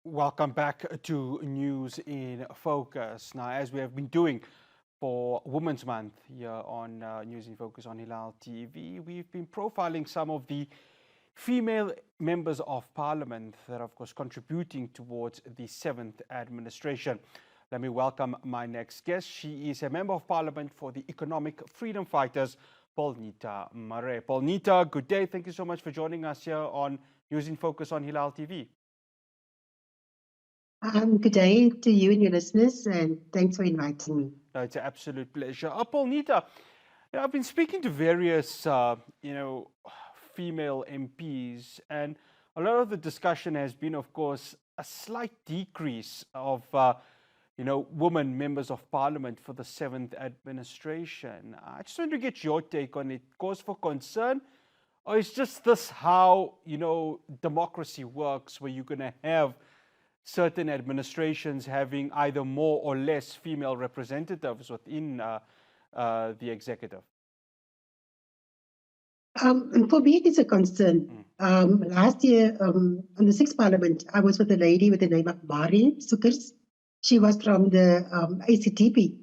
Welcome back to News in Focus. Now, as we have been doing for Women's Month here on News in Focus on Hilaal TV, we've been profiling some of the female members of parliament that are, of course, contributing towards the seventh administration. Let me welcome my next guest. She is a member of parliament for the Economic Freedom Fighters, Paulnita Marais. Paulnita, good day. Thank you so much for joining us here on News in Focus on Hilaal TV. Good day to you and your listeners, and thanks for inviting me. No, it's an absolute pleasure. Paulnita, I've been speaking to various, female MPs, and a lot of the discussion has been, of course, a slight decrease of, women members of parliament for the seventh administration. I just want to get your take on it. Cause for concern, or is just this how, democracy works, where you're going to have certain administrations having either more or less female representatives within the executive? For me, it is a concern. Last year, on the sixth parliament, I was with a lady with the name of Marais. She was from the ACTP.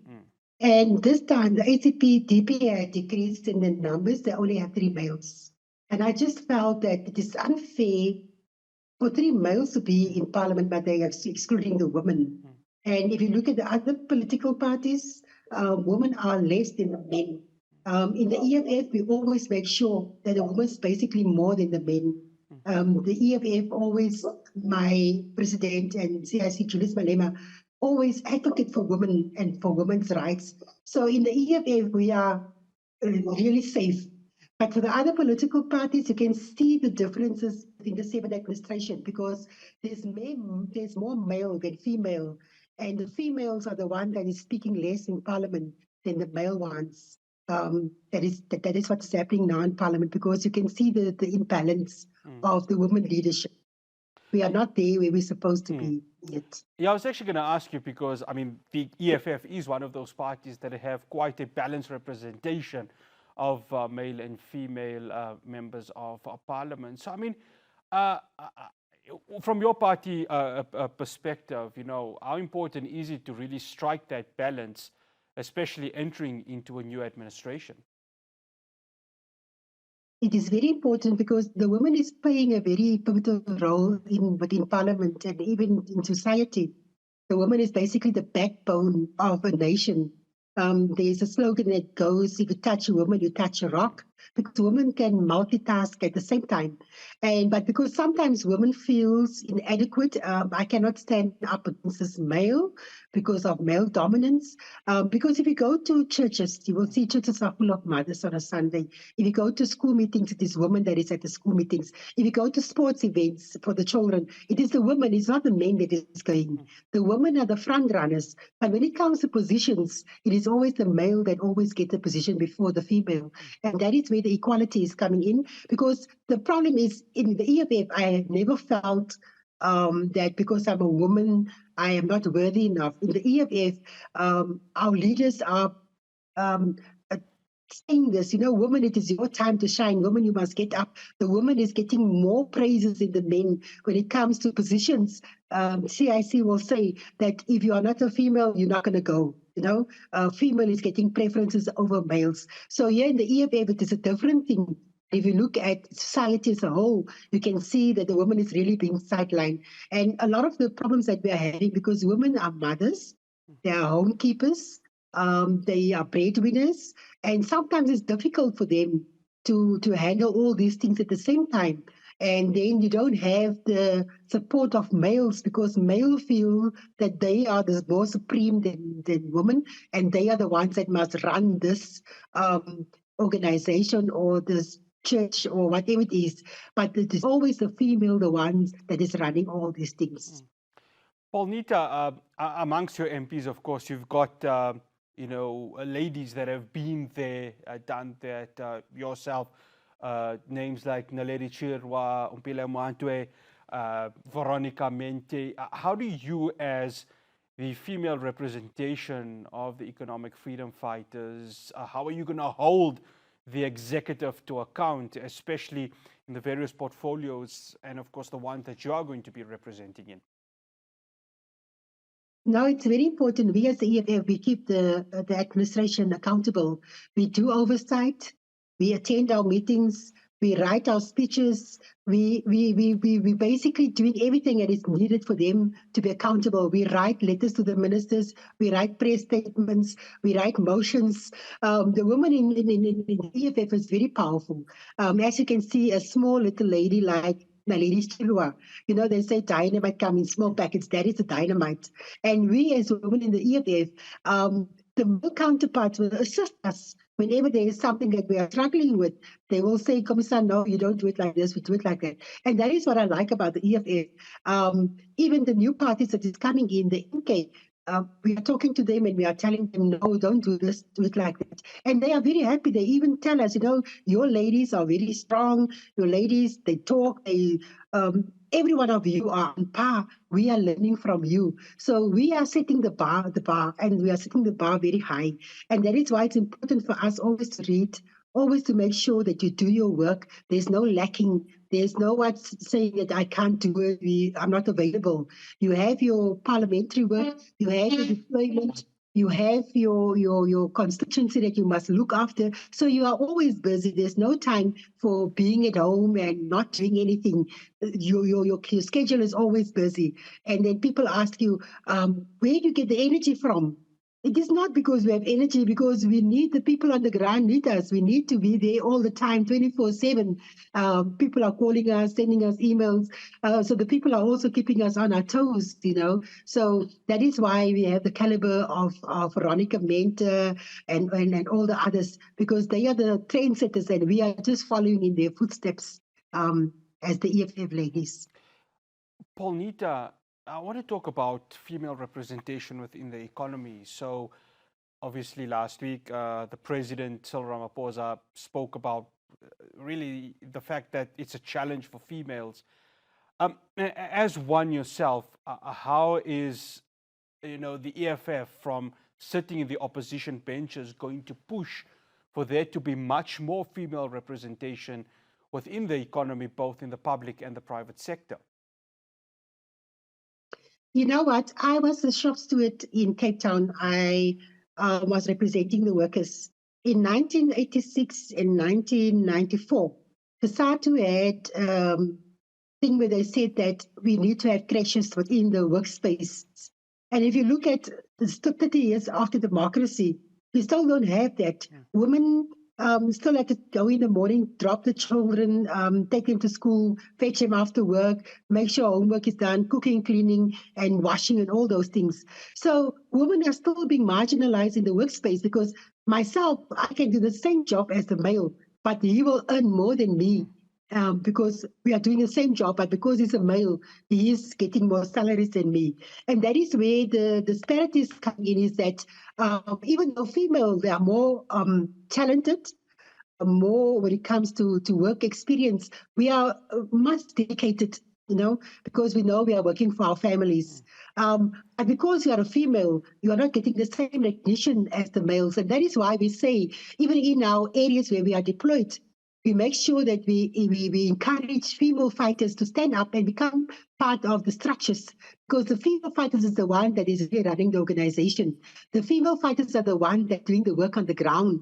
And this time, the ACTP had decreased in the numbers. They only have 3 males. And I just felt that it is unfair for 3 males to be in parliament, but they are excluding the women. And if you look at the other political parties, women are less than the men. In the EFF, we always make sure that the woman is basically more than the men. The EFF always, my president and CIC Julius Malema, always advocate for women and for women's rights. So in the EFF, we are really safe. But for the other political parties, you can see the differences in the seventh administration because there's more male than female. And the females are the one that is speaking less in parliament than the male ones. That is what's happening now in parliament because you can see the imbalance of the women leadership. We are not there where we're supposed to be yet. Yeah, I was actually going to ask you because, the EFF is one of those parties that have quite a balanced representation of male and female members of parliament. So, from your party perspective, how important is it to really strike that balance, especially entering into a new administration? It is very important because the woman is playing a very pivotal role within parliament and even in society. The woman is basically the backbone of a nation. There's a slogan that goes, if you touch a woman, you touch a rock, because women can multitask at the same time. But because sometimes women feels inadequate, I cannot stand up against this male because of male dominance. Because if you go to churches, you will see churches are full of mothers on a Sunday. If you go to school meetings, it is women that is at the school meetings. If you go to sports events for the children, it is the women, it's not the men that is going. The women are the front runners. But when it comes to positions, it is always the male that always gets the position before the female. And that is where the equality is coming in. Because the problem is, in the EFF, I have never felt that because I'm a woman, I am not worthy enough. In the EFF, our leaders are saying this, woman, it is your time to shine. Woman, you must get up. The woman is getting more praises than the men when it comes to positions. CIC will say that if you are not a female, you're not going to go. Female is getting preferences over males. So here in the EFF, it is a different thing. If you look at society as a whole, you can see that the woman is really being sidelined. And a lot of the problems that we are having, because women are mothers, they are homekeepers, they are breadwinners, and sometimes it's difficult for them to handle all these things at the same time. And then you don't have the support of males because males feel that they are the more supreme than women, and they are the ones that must run this organization or this church or whatever it is. But it is always the female, the ones that is running all these things. Paulnita, amongst your MPs, of course, you've got ladies that have been there, done that yourself. Names like Naledi Chirwa, Umpile Mwantwe, Veronica Mente. How do you, as the female representation of the economic freedom fighters, how are you going to hold the executive to account, especially in the various portfolios and, of course, the one that you are going to be representing in? No, it's very important. We as the EFF, we keep the administration accountable. We do oversight. We attend our meetings. We write our speeches. We basically doing everything that is needed for them to be accountable. We write letters to the ministers. We write press statements. We write motions. The woman in the EFF is very powerful. As you can see, a small little lady like Naledi Chilwa, they say dynamite come in small packets. That is the dynamite. And we as women in the EFF, the male counterparts will assist us whenever there is something that we are struggling with. They will say, Commissar, no, you don't do it like this, we do it like that. And that is what I like about the EFF. Even the new parties that is coming in, the MK, we are talking to them and we are telling them, no, don't do this, do it like that. And they are very happy. They even tell us, your ladies are very strong. Your ladies, they talk, every one of you are on par. We are learning from you. So we are setting the bar, and we are setting the bar very high. And that is why it's important for us always to read, always to make sure that you do your work. There's no lacking. There's no one saying that I can't do it, I'm not available. You have your parliamentary work, you have your deployment, you have your constituency that you must look after. So you are always busy. There's no time for being at home and not doing anything. Your schedule is always busy. And then people ask you, where do you get the energy from? It is not because we have energy, because we need the people on the ground need us. We need to be there all the time, 24/7. People are calling us, sending us emails. So the people are also keeping us on our toes, So that is why we have the caliber of Veronica Mentor and all the others, because they are the trendsetters and we are just following in their footsteps as the EFF ladies. Paulnita, I want to talk about female representation within the economy. So, obviously, last week, the president, Cyril Ramaphosa, spoke about really the fact that it's a challenge for females. As one yourself, how is the EFF, from sitting in the opposition benches, going to push for there to be much more female representation within the economy, both in the public and the private sector? You know what? I was a shop steward in Cape Town. I was representing the workers. In 1986 and 1994, COSATU had a thing where they said that we need to have crashes within the workspace. And if you look at the 30 years after democracy, we still don't have that. Women still have to go in the morning, drop the children, take them to school, fetch them after work, make sure homework is done, cooking, cleaning, and washing, and all those things. So women are still being marginalized in the workspace, because myself, I can do the same job as the male, but he will earn more than me. Because we are doing the same job, but because he's a male, he is getting more salaries than me. And that is where the disparities come in, is that even though female, they are more talented, more when it comes to work experience, we are much dedicated, because we know we are working for our families. And because you are a female, you are not getting the same recognition as the males. And that is why we say, even in our areas where we are deployed, we make sure that we encourage female fighters to stand up and become part of the structures, because the female fighters is the one that is really running the organization. The female fighters are the one that doing the work on the ground.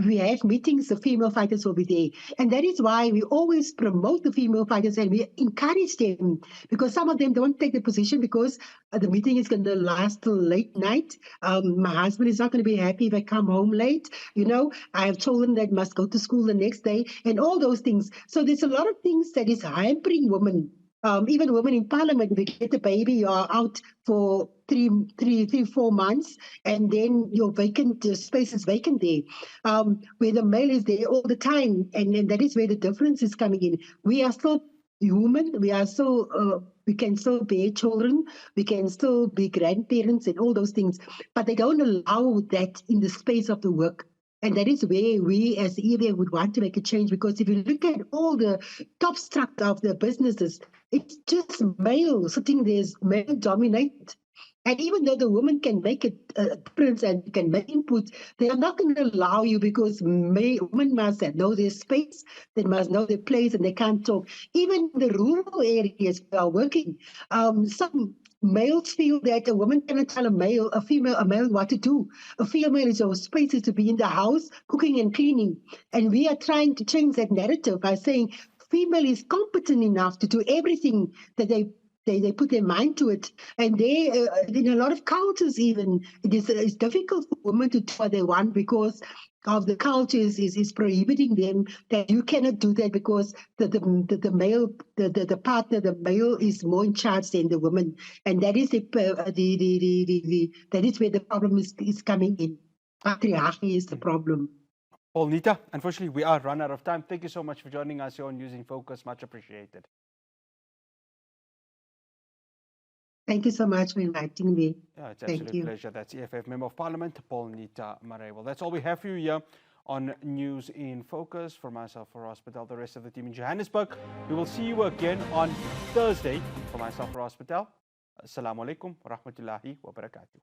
We have meetings, the female fighters will be there. And that is why we always promote the female fighters and we encourage them, because some of them don't take the position because the meeting is going to last till late night. My husband is not going to be happy if I come home late. I have children that must go to school the next day and all those things. So there's a lot of things that is hampering women. Even women in parliament, we get a baby, you are out for 4 months, and then your space is vacant there, where the male is there all the time. And that is where the difference is coming in. We are still human, we can still bear children, we can still be grandparents and all those things, but they don't allow that in the space of the work. And that is where we as EFF would want to make a change, because if you look at all the top structure of the businesses, it's just male sitting there, male dominated. And even though the woman can make a difference and can make inputs, they are not going to allow you because women must know their space, they must know their place, and they can't talk. Even in the rural areas we are working, some males feel that a woman cannot tell a male what to do. A female is our space is to be in the house, cooking and cleaning. And we are trying to change that narrative by saying female is competent enough to do everything that they put their mind to it, and they in a lot of cultures even it's difficult for women to do what they want because of the cultures is prohibiting them that you cannot do that because the male the partner the male is more in charge than the woman, and that is that is where the problem is coming in. Patriarchy is the problem. Paulnita, unfortunately, we are run out of time. Thank you so much for joining us here on News in Focus. Much appreciated. Thank you so much for inviting me. Yeah, it's an absolute pleasure. That's EFF Member of Parliament, Paulnita Marais. Well, that's all we have for you here on News in Focus. For myself, for Hospital, the rest of the team in Johannesburg, we will see you again on Thursday. For myself, for Hospital, Assalamu alaikum wa rahmatullahi wa barakatuh.